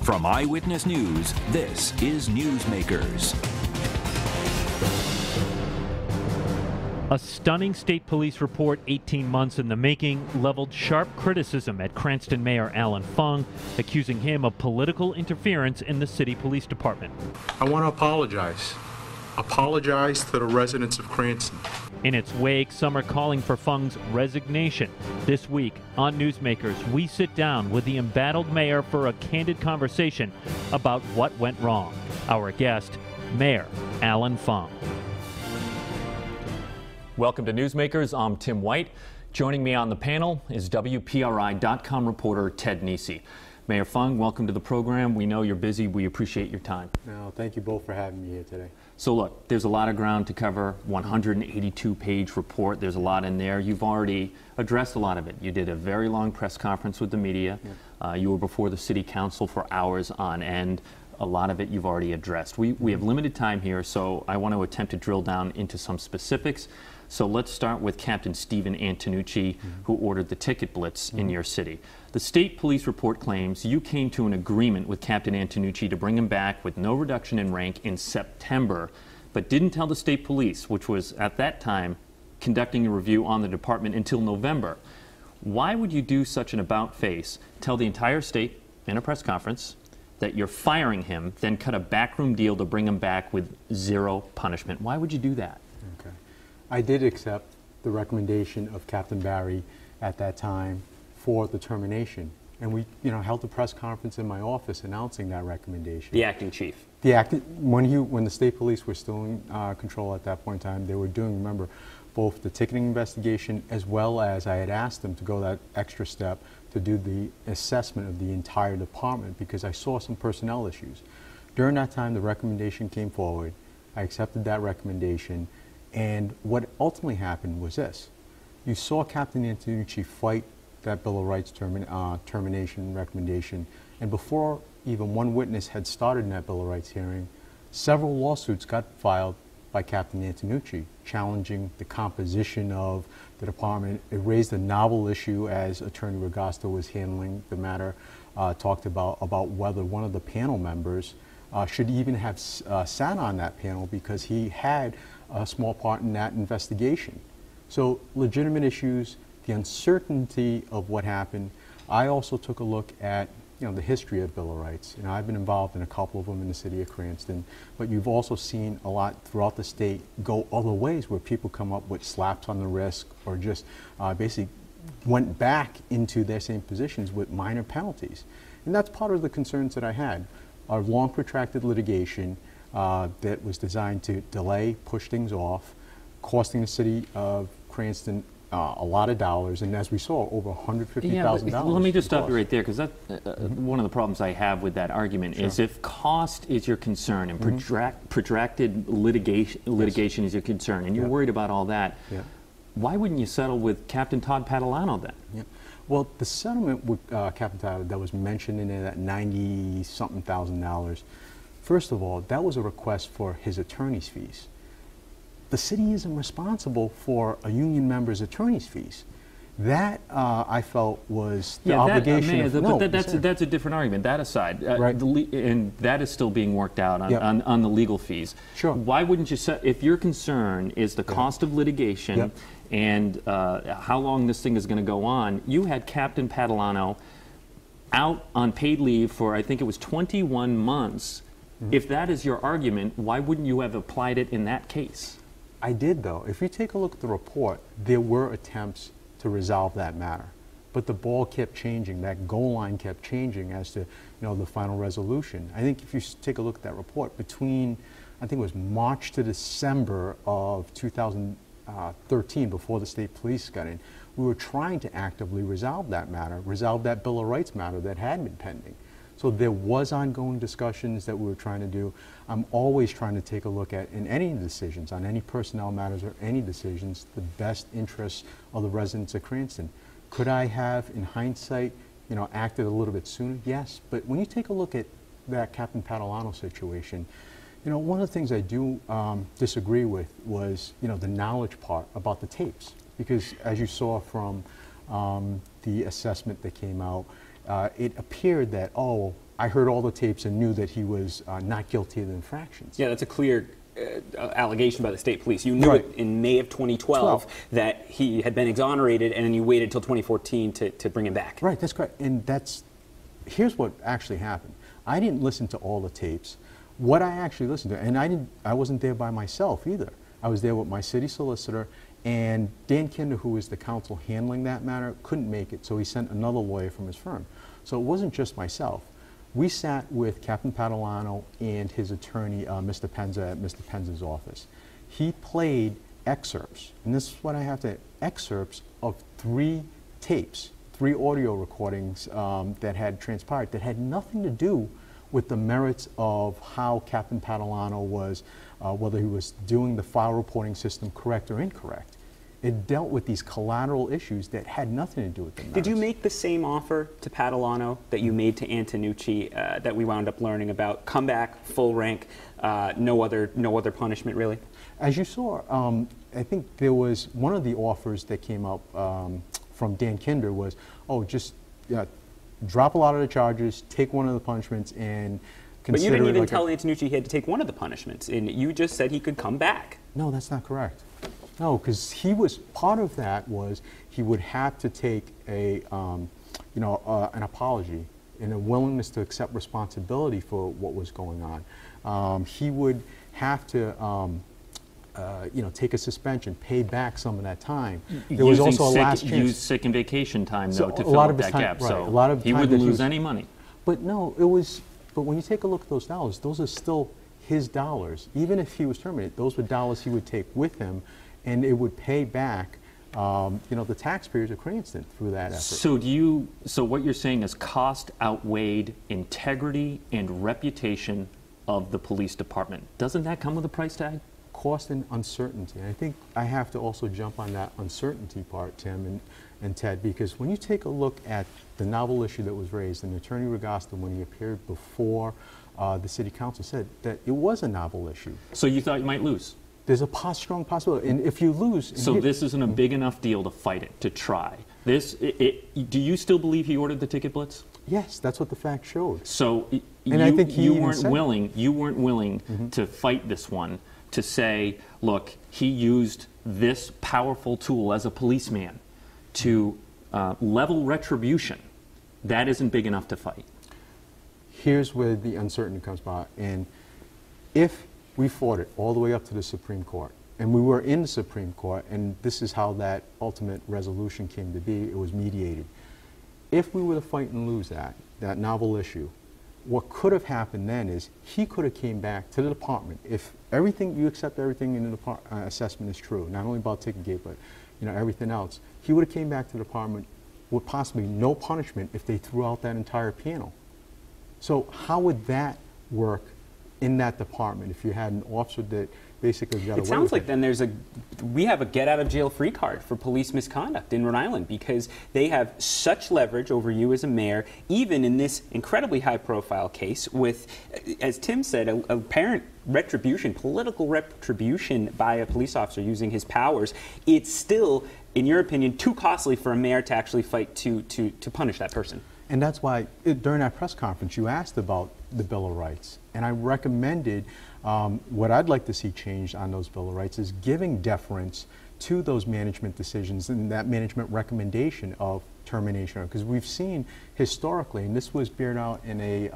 From Eyewitness News, this is Newsmakers. A stunning state police report 18 months in the making leveled sharp criticism at Cranston Mayor Allan Fung, accusing him of political interference in the city police department. I want to apologize. Apologize to the residents of Cranston. In its wake, some are calling for Fung's resignation. This week on Newsmakers, we sit down with the embattled mayor for a candid conversation about what went wrong. Our guest, Mayor Allan Fung. Welcome to Newsmakers. I'm Tim White. Joining me on the panel is WPRI.com reporter Ted Nesi. Mayor Fung, welcome to the program. We know you're busy. We appreciate your time. No, thank you both for having me here today. So look, there's a lot of ground to cover, 182-page report. There's a lot in there. You've already addressed a lot of it. You did a very long press conference with the media. Yeah. You were before the city council for hours on end. A lot of it you've already addressed. We have limited time here, so I want to attempt to drill down into some specifics. So let's start with Captain Stephen Antonucci, who ordered the ticket blitz in your city. The state police report claims you came to an agreement with Captain Antonucci to bring him back with no reduction in rank in September, but didn't tell the state police, which was at that time conducting a review on the department, until November. Why would you do such an about-face, tell the entire state in a press conference that you're firing him, then cut a backroom deal to bring him back with zero punishment? Why would you do that? Okay. I did accept the recommendation of Captain Barry at that time for the termination. And we held a press conference in my office announcing that recommendation. The acting chief. When the state police were still in control at that point in time, they were doing, remember, both the ticketing investigation as well as I had asked them to go that extra step to do the assessment of the entire department because I saw some personnel issues. During that time, the recommendation came forward. I accepted that recommendation. And what ultimately happened was this. You saw Captain Antonucci fight that Bill of Rights termination recommendation, and before even one witness had started in that Bill of Rights hearing, several lawsuits got filed by Captain Antonucci challenging the composition of the department. It raised a novel issue as Attorney Regasto was handling the matter, talked about whether one of the panel members should even have sat on that panel because he had a small part in that investigation. So legitimate issues, the uncertainty of what happened. I also took a look at the history of Bill of Rights. I've been involved in a couple of them in the city of Cranston, but you've also seen a lot throughout the state go other ways where people come up with slaps on the wrist or just basically went back into their same positions with minor penalties. And that's part of the concerns that I had. Our long protracted litigation that was designed to delay, push things off, costing the city of Cranston a lot of dollars, and as we saw, over $150,000. Yeah, let me just stop you right there, because one of the problems I have with that argument is if cost is your concern and protracted litigation is your concern, and you're worried about all that, why wouldn't you settle with Captain Todd Padalano then? Yeah. Well, the settlement with Captain Todd that was mentioned in that $90-something thousand, first of all, that was a request for his attorney's fees. The city isn't responsible for a union member's attorney's fees. That, I felt, was the obligation. But that's a different argument. That aside, and that is still being worked out on the legal fees. Sure. Why wouldn't you set, if your concern is the cost of litigation and how long this thing is going to go on, you had Captain Padalano out on paid leave for, I think it was 21 months. If that is your argument, why wouldn't you have applied it in that case? I did, though. If you take a look at the report, there were attempts to resolve that matter. But the ball kept changing. That goal line kept changing as to the final resolution. I think if you take a look at that report, between, I think it was March to December of 2013, before the state police got in, we were trying to actively resolve that matter, resolve that Bill of Rights matter that had been pending. So there was ongoing discussions that we were trying to do. I'm always trying to take a look at, in any decisions, on any personnel matters or any decisions, the best interests of the residents of Cranston. Could I have, in hindsight, acted a little bit sooner? Yes. But when you take a look at that Captain Padalano situation, one of the things I do disagree with was, the knowledge part about the tapes. Because as you saw from the assessment that came out, it appeared that, oh, I heard all the tapes and knew that he was not guilty of the infractions. Yeah, that's a clear allegation by the state police. You knew it in May of 2012 that he had been exonerated, and then you waited until 2014 to bring him back. Right, that's correct. And here's what actually happened. I didn't listen to all the tapes. What I actually listened to, and I wasn't there by myself either. I was there with my city solicitor, and Dan Kinder, who was the counsel handling that matter, couldn't make it, so he sent another lawyer from his firm. So it wasn't just myself. We sat with Captain Padalano and his attorney, Mr. Penza, at Mr. Penza's office. He played excerpts, and this is what I have to, excerpts of 3 tapes, 3 audio recordings that had transpired that had nothing to do with the merits of how Captain Padalano was, whether he was doing the file reporting system correct or incorrect. It dealt with these collateral issues that had nothing to do with the merits. Did you make the same offer to Padalano that you made to Antonucci that we wound up learning about? Come back, full rank, no other punishment, really? As you saw, I think there was one of the offers that came up from Dan Kinder was, oh, just drop a lot of the charges, take one of the punishments, and consider. But you didn't even tell Antonucci he had to take one of the punishments, and you just said he could come back. No, that's not correct. No, because he was, part of that was he would have to take a, an apology and a willingness to accept responsibility for what was going on. He would have to, take a suspension, pay back some of that time. There was also a last chance. Use sick and vacation time, though, to fill up that gap. Right, so a lot of he wouldn't lose any money. But no, it was, but when you take a look at those dollars, those are still his dollars. Even if he was terminated, those were dollars he would take with him, and it would pay back, the taxpayers of Cranston through that effort. So what you're saying is cost outweighed integrity and reputation of the police department. Doesn't that come with a price tag? Cost and uncertainty. And I think I have to also jump on that uncertainty part, Tim and Ted, because when you take a look at the novel issue that was raised, and Attorney Ragasta, when he appeared before the City Council, said that it was a novel issue. So you thought you might lose? There's a strong possibility, and if you lose... So this isn't a big enough deal to fight it, to try. Do you still believe he ordered the ticket blitz? Yes, that's what the facts showed. So I think you weren't willing to fight this one, to say, look, he used this powerful tool as a policeman to level retribution. That isn't big enough to fight. Here's where the uncertainty comes by, and if we fought it all the way up to the Supreme Court, and we were in the Supreme Court, and this is how that ultimate resolution came to be. It was mediated. If we were to fight and lose that novel issue, what could have happened then is he could have came back to the department. If you accept everything in the assessment is true, not only about ticket gate, but everything else, he would have came back to the department with possibly no punishment if they threw out that entire panel. So how would that work in that department if you had an officer that basically got away with it? It sounds like then we have a get-out-of-jail-free card for police misconduct in Rhode Island, because they have such leverage over you as a mayor, even in this incredibly high-profile case with, as Tim said, apparent retribution, political retribution by a police officer using his powers. It's still, in your opinion, too costly for a mayor to actually fight to punish that person. And that's why, during that press conference, you asked about the Bill of Rights. And I recommended what I'd like to see changed on those Bill of Rights is giving deference to those management decisions and that management recommendation of termination. Because we've seen historically, and this was bared out in a,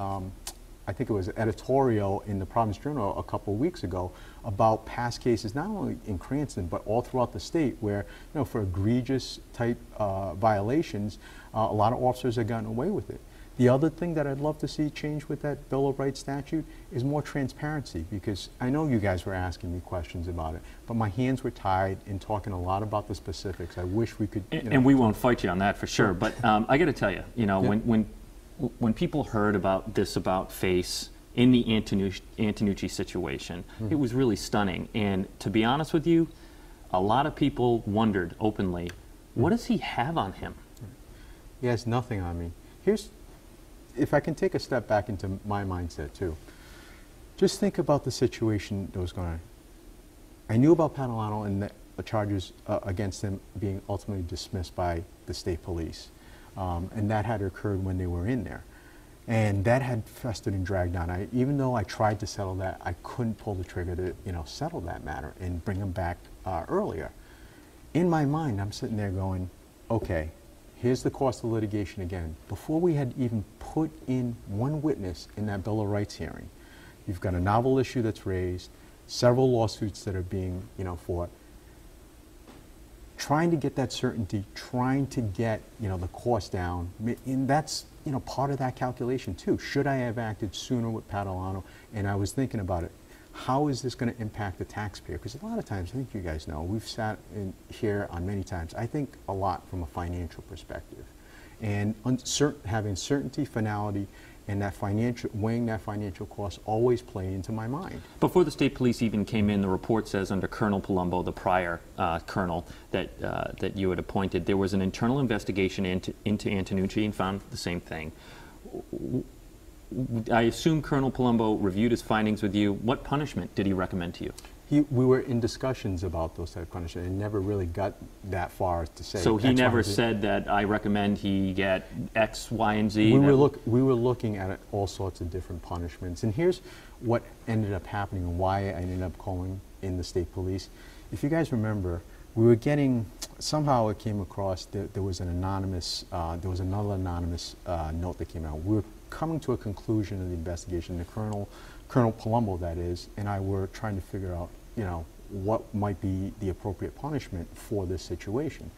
I think it was an editorial in the Providence Journal a couple of weeks ago about past cases, not only in Cranston, but all throughout the state where, for egregious type violations, a lot of officers have gotten away with it. The other thing that I'd love to see change with that Bill of Rights statute is more transparency, because I know you guys were asking me questions about it, but my hands were tied in talking a lot about the specifics. I wish we could... And we won't fight you on that for sure, but I got to tell you, when people heard about this about Face in the Antonucci situation, it was really stunning. And to be honest with you, a lot of people wondered openly, what does he have on him? He has nothing on me. If I can take a step back into my mindset too, just think about the situation that was going on. I knew about Padalano and charges against him being ultimately dismissed by the state police. And that had occurred when they were in there. And that had festered and dragged on. Even though I tried to settle that, I couldn't pull the trigger to, settle that matter and bring him back earlier. In my mind, I'm sitting there going, okay, here's the cost of litigation again. Before we had even put in one witness in that Bill of Rights hearing, you've got a novel issue that's raised, several lawsuits that are being, fought. Trying to get that certainty, trying to get, the cost down, and that's, part of that calculation too. Should I have acted sooner with Padalano? And I was thinking about it. How is this going to impact the taxpayer? Because a lot of times, I think you guys know, we've sat in here on many times, I think a lot from a financial perspective. And having certainty, finality, and that weighing that financial cost always play into my mind. Before the state police even came in, the report says under Colonel Palumbo, the prior colonel that you had appointed, there was an internal investigation into Antonucci and found the same thing. I assume Colonel Palumbo reviewed his findings with you. What punishment did he recommend to you? We were in discussions about those type of punishments and never really got that far to say. So he never said that I recommend he get X, Y, and Z? We were looking at all sorts of different punishments. And here's what ended up happening and why I ended up calling in the state police. If you guys remember, we were getting, somehow it came across that there was an anonymous, there was another anonymous note that came out. We were coming to a conclusion of the investigation. The Colonel Palumbo, that is, and I were trying to figure out, what might be the appropriate punishment for this situation.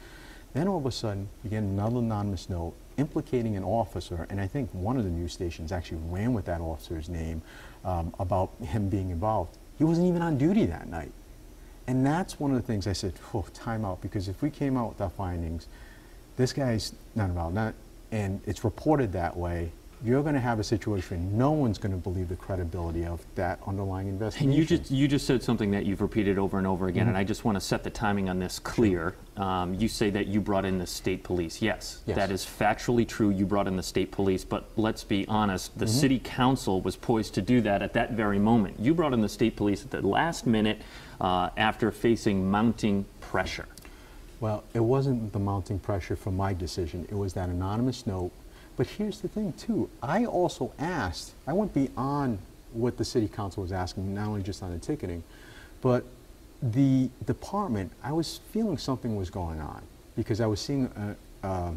Then all of a sudden, you get another anonymous note implicating an officer, and I think one of the news stations actually ran with that officer's name about him being involved. He wasn't even on duty that night. And that's one of the things I said, oh, time out, because if we came out with our findings, this guy's not involved, and it's reported that way, you're going to have a situation, no one's going to believe the credibility of that underlying investigation. And you just said something that you've repeated over and over again, and I just want to set the timing on this clear. You say that you brought in the state police. Yes, that is factually true. You brought in the state police, but let's be honest, the city council was poised to do that at that very moment. You brought in the state police at the last minute after facing mounting pressure. Well, it wasn't the mounting pressure for my decision. It was that anonymous note. But here's the thing, too. I also asked, I went beyond what the city council was asking, not only just on the ticketing, but the department, I was feeling something was going on because I was seeing a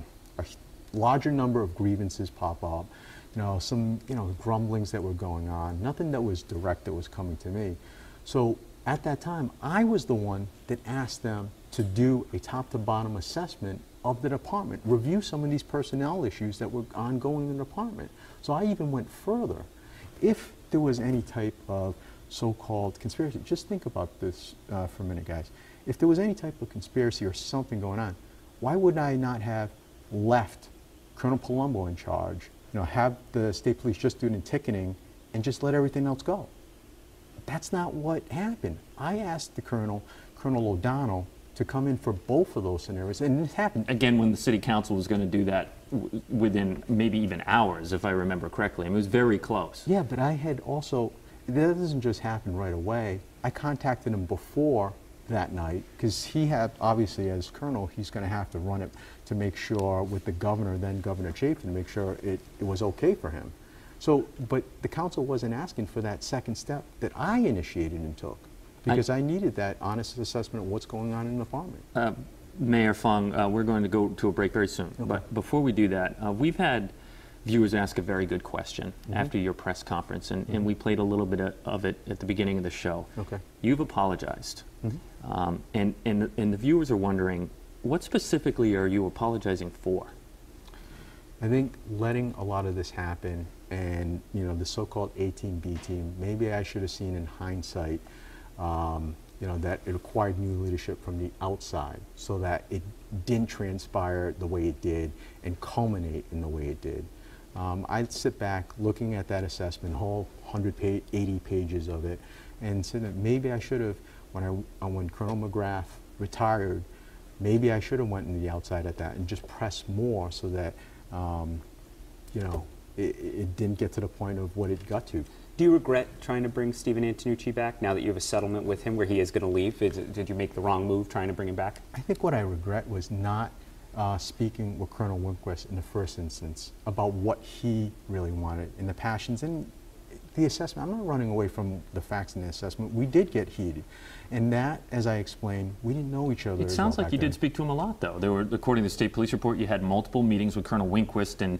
larger number of grievances pop up, some, grumblings that were going on, nothing that was direct that was coming to me. So at that time, I was the one that asked them to do a top-to-bottom assessment of the department, review some of these personnel issues that were ongoing in the department. So I even went further. If there was any type of so-called conspiracy, just think about this for a minute, guys. If there was any type of conspiracy or something going on, why would I not have left Colonel Palumbo in charge, have the state police just do the ticketing and just let everything else go? That's not what happened. I asked the Colonel O'Donnell, to come in for both of those scenarios, and it happened. Again, when the city council was going to do that within maybe even hours, if I remember correctly. I mean, it was very close. Yeah, but I had also, that doesn't just happen right away. I contacted him before that night, because he had, obviously, as colonel, he's going to have to run it to make sure with the governor, then Governor Chafin, to make sure it was okay for him. So, but the council wasn't asking for that second step that I initiated and took. Because I needed that honest assessment of what's going on in the department. Mayor Fung, we're going to go to a break very soon. Okay. But before we do that, we've had viewers ask a very good question after your press conference, and we played a little bit of it at the beginning of the show. Okay. You've apologized, and the viewers are wondering, what specifically are you apologizing for? I think letting a lot of this happen, and the so-called A-team, B-team, maybe I should have seen in hindsight that it required new leadership from the outside so that it didn't transpire the way it did and culminate in the way it did. I'd sit back looking at that assessment, whole 180 pages of it, and said that maybe I should have, when Colonel McGrath retired, maybe I should have went into the outside at that and just pressed more so that, it didn't get to the point of what it got to. Do you regret trying to bring Stephen Antonucci back now that you have a settlement with him where he is going to leave? Did you make the wrong move trying to bring him back? I think what I regret was not speaking with Colonel Winquist in the first instance about what he really wanted and the passions and the assessment. I'm not running away from the facts in the assessment. We did get heated. And that, as I explained, we didn't know each other. It sounds like you did speak to him a lot, though. There were, according to the state police report, you had multiple meetings with Colonel Winquist, and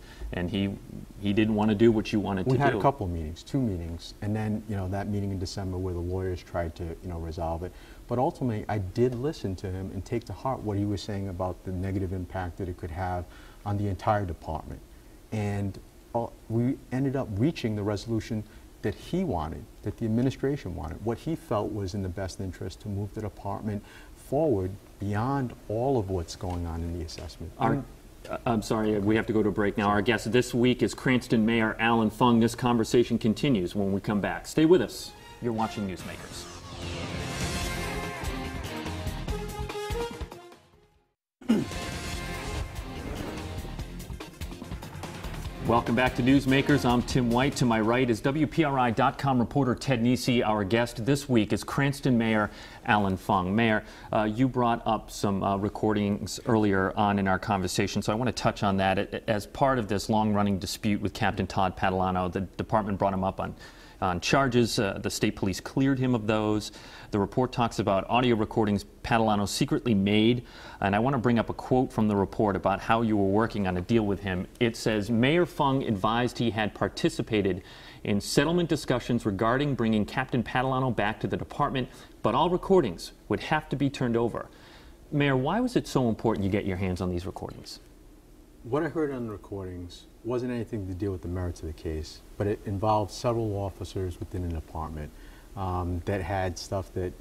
he didn't want to do what you wanted to do. We had a couple of meetings, 2 meetings, and then that meeting in December where the lawyers tried to resolve it. But ultimately, I did listen to him and take to heart what he was saying about the negative impact that it could have on the entire department. And we ended up reaching the resolution that he wanted, that the administration wanted, what he felt was in the best interest to move the department forward beyond all of what's going on in the assessment. I'm sorry, we have to go to a break now. Our guest this week is Cranston Mayor Allan Fung. This conversation continues when we come back. Stay with us. You're watching Newsmakers. Welcome back to Newsmakers. I'm Tim White. To my right is WPRI.com reporter Ted Nesi. Our guest this week is Cranston Mayor Allan Fung. Mayor, you brought up some recordings earlier on in our conversation, so I want to touch on that. As part of this long-running dispute with Captain Todd Padalano, the department brought him up on charges. The state police cleared him of those. The report talks about audio recordings Padalano secretly made, and I want to bring up a quote from the report about how you were working on a deal with him. It says, Mayor Fung advised he had participated in settlement discussions regarding bringing Captain Padalano back to the department, but all recordings would have to be turned over. Mayor, why was it so important you get your hands on these recordings? What I heard on the recordings wasn't anything to deal with the merits of the case, but it involved several officers within the department that had stuff that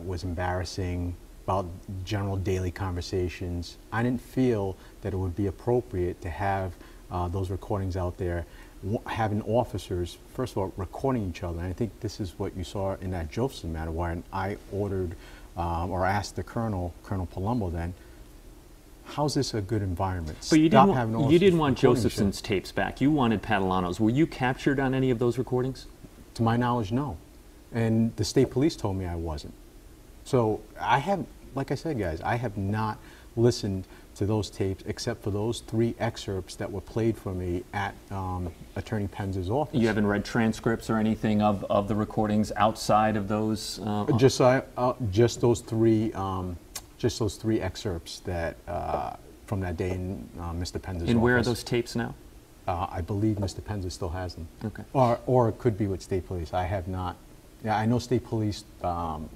was embarrassing about general daily conversations. I didn't feel that it would be appropriate to have those recordings out there, having officers, first of all, recording each other. And I think this is what you saw in that Josephson matter, where I ordered or asked the Colonel Palumbo then, how's this a good environment? But you didn't want Josephson's tapes back. You wanted Padalano's. Were you captured on any of those recordings? To my knowledge, no. And the state police told me I wasn't. So I have, like I said, guys, I have not listened to those tapes except for those 3 excerpts that were played for me at Attorney Penz's office. You haven't read transcripts or anything of the recordings outside of those? Just those 3 excerpts that from that day in Mr. Penz's office. And where are those tapes now? I believe Mr. Penza still has them. Okay. Or it could be with state police. I have not. Yeah, I know state police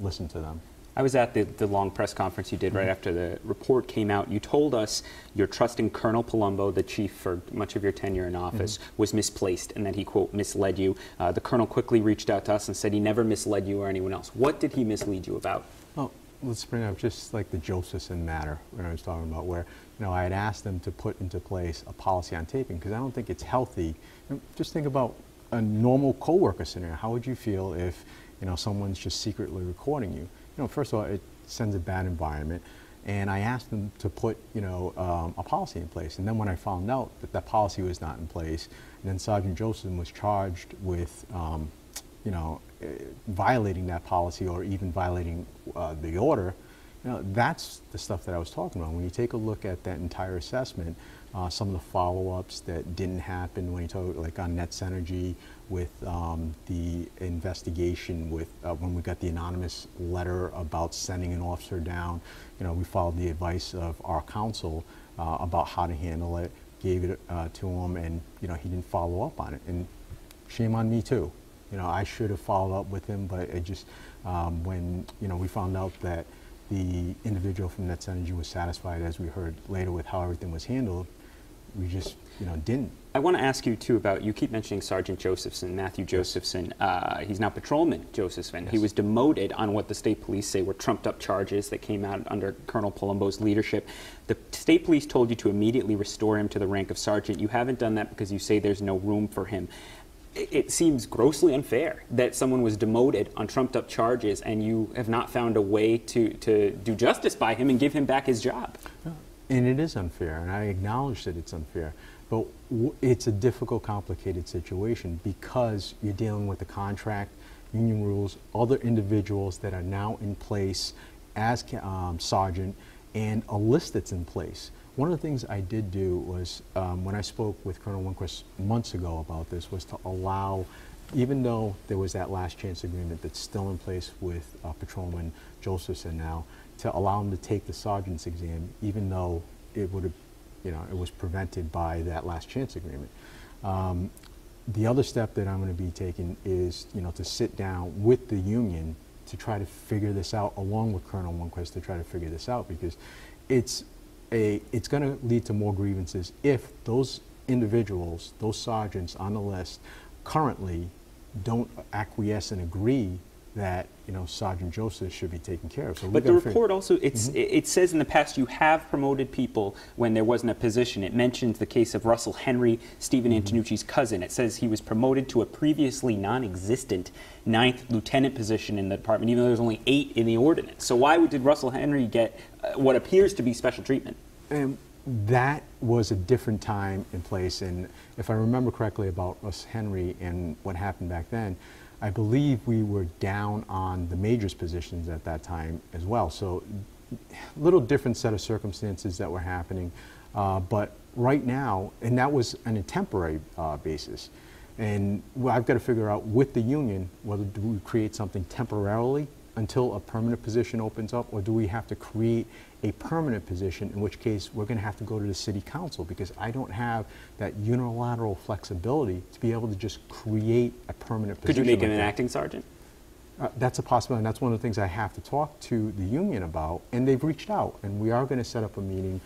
listen to them. I was at the long press conference you did right after the report came out. You told us you're trusting Colonel Palumbo, the chief for much of your tenure in office, was misplaced and that he, quote, misled you. The colonel quickly reached out to us and said he never misled you or anyone else. What did he mislead you about? Well, let's bring up just like the Josephson matter when I was talking about where, I had asked them to put into place a policy on taping because I don't think it's healthy. Just think about a normal coworker scenario. How would you feel if, someone's just secretly recording you? First of all, it sends a bad environment. And I asked them to put, a policy in place. And then when I found out that that policy was not in place, and then Sergeant Josephson was charged with, violating that policy or even violating the order, that's the stuff that I was talking about. When you take a look at that entire assessment, some of the follow-ups that didn't happen when you talk like on Nets Energy with the investigation with when we got the anonymous letter about sending an officer down, we followed the advice of our counsel about how to handle it, gave it to him, and he didn't follow up on it. And shame on me too. I should have followed up with him, but it just when we found out that the individual from Nets Energy was satisfied, as we heard later, with how everything was handled, we just didn't. I want to ask you too about, you keep mentioning Sergeant Josephson, Matthew Josephson. He's now Patrolman Josephson. Yes. He was demoted on what the state police say were trumped up charges that came out under Colonel Palumbo's leadership. The state police told you to immediately restore him to the rank of sergeant. You haven't done that because you say there's no room for him. It seems grossly unfair that someone was demoted on trumped up charges and you have not found a way to do justice by him and give him back his job. And it is unfair, and I acknowledge that it's unfair. But it's a difficult, complicated situation because you're dealing with the contract, union rules, other individuals that are now in place as sergeant, and a list that's in place. One of the things I did do was, when I spoke with Colonel Winquist months ago about this, was to allow, even though there was that last chance agreement that's still in place with Patrolman Josephson now, to allow him to take the sergeant's exam, even though it would have, it was prevented by that last chance agreement. The other step that I'm going to be taking is, to sit down with the union to try to figure this out, along with Colonel Winquist, to try to figure this out, because it's going to lead to more grievances if those individuals, those sergeants on the list, currently don't acquiesce and agree that Sergeant Joseph should be taken care of. So but the report also, it says in the past you have promoted people when there wasn't a position. It mentions the case of Russell Henry, Stephen Antonucci's cousin. It says he was promoted to a previously non-existent 9th lieutenant position in the department, even though there's only 8 in the ordinance. So why did Russell Henry get what appears to be special treatment? That was a different time and place, and if I remember correctly about Russ Henry and what happened back then, I believe we were down on the majors positions at that time as well. So a little different set of circumstances that were happening. But right now, and that was on a temporary basis. And I've got to figure out with the union, whether do we create something temporarily until a permanent position opens up, or do we have to create a permanent position, in which case we're going to have to go to the city council, because I don't have that unilateral flexibility to be able to just create a permanent position. Could you make him an acting sergeant? That's a possibility, and that's one of the things I have to talk to the union about, and they've reached out, and we are going to set up a meeting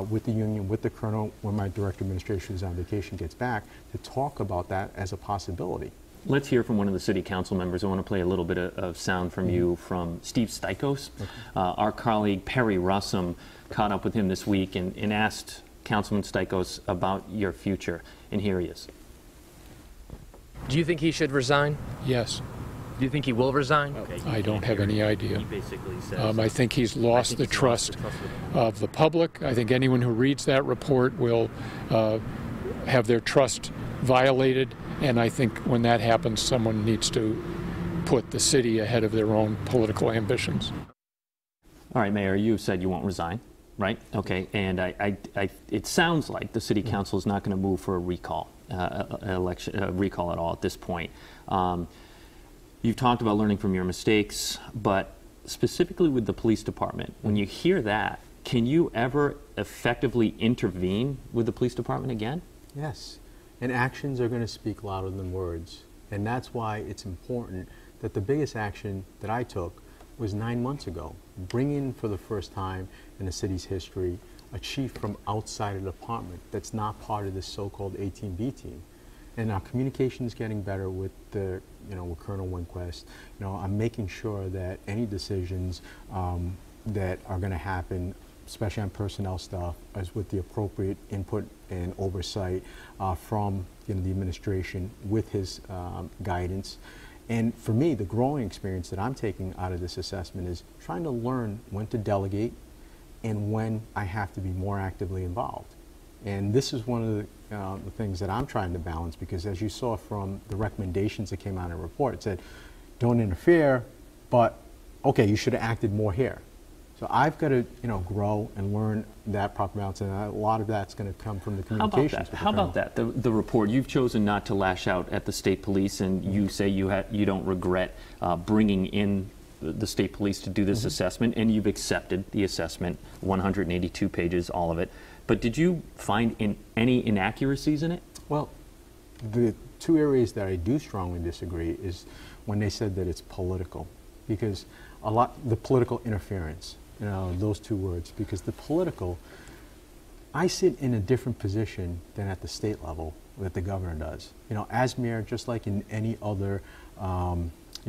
with the union, with the colonel, when my director of administration is on vacation, gets back, to talk about that as a possibility. Let's hear from one of the city council members. I want to play a little bit of sound from you, from Steve Stikos. Okay. Our colleague Perry Russum caught up with him this week and asked Councilman Stikos about your future, and here he is. Do you think he should resign? Yes. Do you think he will resign? Okay, I don't have any idea. He basically says, I think he's lost the trust of the public. I think anyone who reads that report will have their trust violated. And I think when that happens, someone needs to put the city ahead of their own political ambitions. All right, Mayor, you said you won't resign, right? Okay, and it sounds like the city council is not going to move for a recall, recall at all at this point. You've talked about learning from your mistakes, but specifically with the police department, when you hear that, can you ever effectively intervene with the police department again? Yes. And actions are going to speak louder than words. And that's why it's important that the biggest action that I took was 9 months ago, bringing for the first time in the city's history a chief from outside of the department that's not part of this so-called A-Team, B-Team. And our communication is getting better with with Colonel Winquist. I'm making sure that any decisions that are going to happen, especially on personnel stuff, as with the appropriate input and oversight from the administration with his guidance. And for me, the growing experience that I'm taking out of this assessment is trying to learn when to delegate and when I have to be more actively involved. And this is one of the things that I'm trying to balance, because as you saw from the recommendations that came out in the report, it said, don't interfere, but okay, you should have acted more here. So I've got to, grow and learn that proper balance, and a lot of that's going to come from the communications. How about that? The report, you've chosen not to lash out at the state police, and you say you don't regret bringing in the state police to do this assessment, and you've accepted the assessment, 182 pages, all of it. But did you find any inaccuracies in it? Well, the two areas that I do strongly disagree is when they said that it's political, because the political interference. Those two words, because the political, I sit in a different position than at the state level that the governor does. As mayor, just like in any other,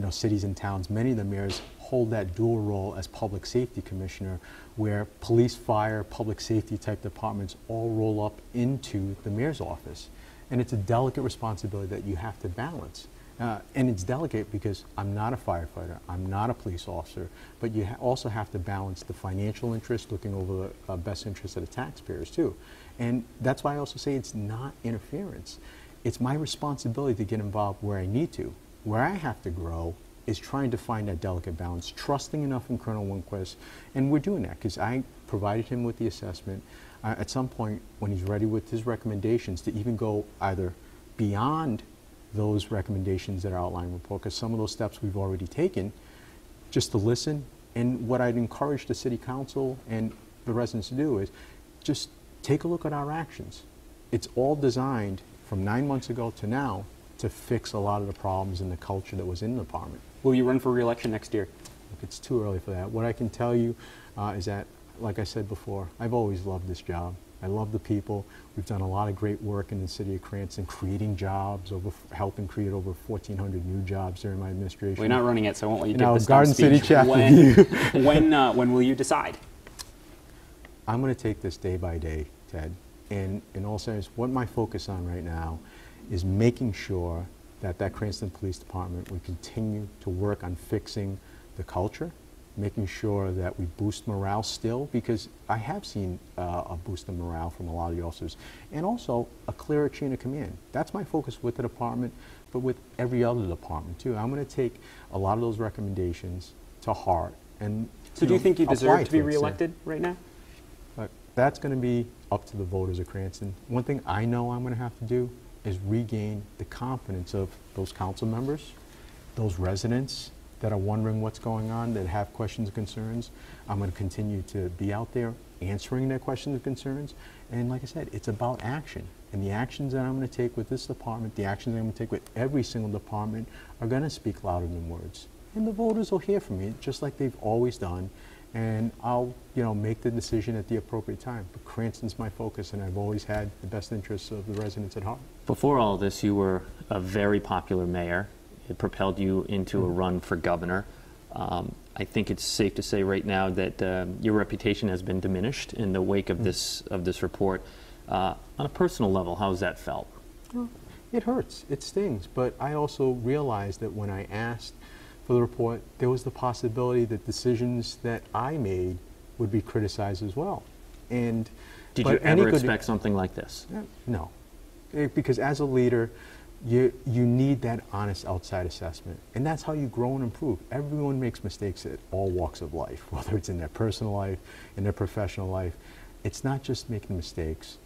cities and towns, many of the mayors hold that dual role as public safety commissioner, where police, fire, public safety type departments all roll up into the mayor's office. And it's a delicate responsibility that you have to balance. And it's delicate because I'm not a firefighter, I'm not a police officer, but you also have to balance the financial interest, looking over the best interest of the taxpayers too. And that's why I also say it's not interference. It's my responsibility to get involved where I need to. Where I have to grow is trying to find that delicate balance, trusting enough in Colonel Lundquist, and we're doing that because I provided him with the assessment. At some point, when he's ready with his recommendations, to even go either beyond those recommendations that are outlined in the report, because some of those steps we've already taken, just to listen. And what I'd encourage the City Council and the residents to do is just take a look at our actions. It's all designed from 9 months ago to now to fix a lot of the problems in the culture that was in the department. Will you run for re-election next year? Look, it's too early for that. What I can tell you is that, like I said before, I've always loved this job. I love the people. We've done a lot of great work in the city of Cranston, creating jobs, helping create over 1,400 new jobs during my administration. Well, you're not running it, so I won't let you give this Garden City speech. chat When, with you. when will you decide? I'm going to take this day by day, Ted. And in all seriousness, what my focus on right now is making sure that Cranston Police Department, we continue to work on fixing the culture, making sure that we boost morale still, because I have seen a boost in morale from a lot of the officers, and also a clearer chain of command. That's my focus with the department, but with every other department too. I'm going to take a lot of those recommendations to heart. And So do you think you deserve apply to be it. reelected right now? But that's going to be up to the voters of Cranston. One thing I know I'm going to have to do is regain the confidence of those council members, those residents that are wondering what's going on, that have questions and concerns. I'm going to continue to be out there answering their questions and concerns. And like I said, it's about action. And the actions that I'm going to take with this department, the actions I'm going to take with every single department are going to speak louder than words. And the voters will hear from me, just like they've always done. And I'll, make the decision at the appropriate time. But Cranston's my focus, and I've always had the best interests of the residents at heart. Before all this, you were a very popular mayor. It propelled you into a run for governor. I think it's safe to say right now that your reputation has been diminished in the wake of this report. On a personal level, how's that felt? Well, it hurts. It stings. But I also realized that when I asked for the report, there was the possibility that decisions that I made would be criticized as well. And did you ever expect something like this? No, because as a leader, you need that honest outside assessment, and that's how you grow and improve. Everyone makes mistakes at all walks of life, whether it's in their personal life, in their professional life. It's not just making mistakes.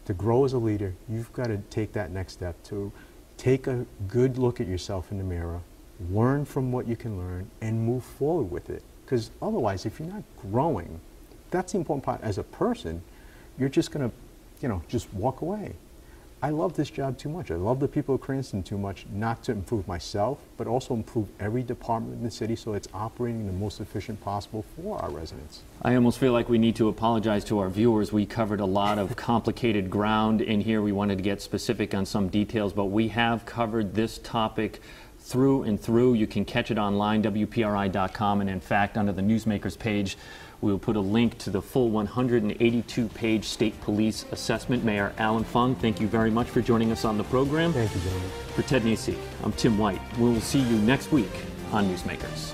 To grow as a leader, you've got to take that next step to take a good look at yourself in the mirror, learn from what you can learn, and move forward with it. Because otherwise, if you're not growing, that's the important part. As a person, you're just going to, just walk away. I love this job too much. I love the people of Cranston too much, not to improve myself, but also improve every department in the city so it's operating the most efficient possible for our residents. I almost feel like we need to apologize to our viewers. We covered a lot of complicated ground in here. We wanted to get specific on some details, but we have covered this topic through and through. You can catch it online, WPRI.com, and in fact, under the Newsmakers page, we will put a link to the full 182-page state police assessment. Mayor Allan Fung, thank you very much for joining us on the program. Thank you, gentlemen. For Ted Nesi, I'm Tim White. We will see you next week on Newsmakers.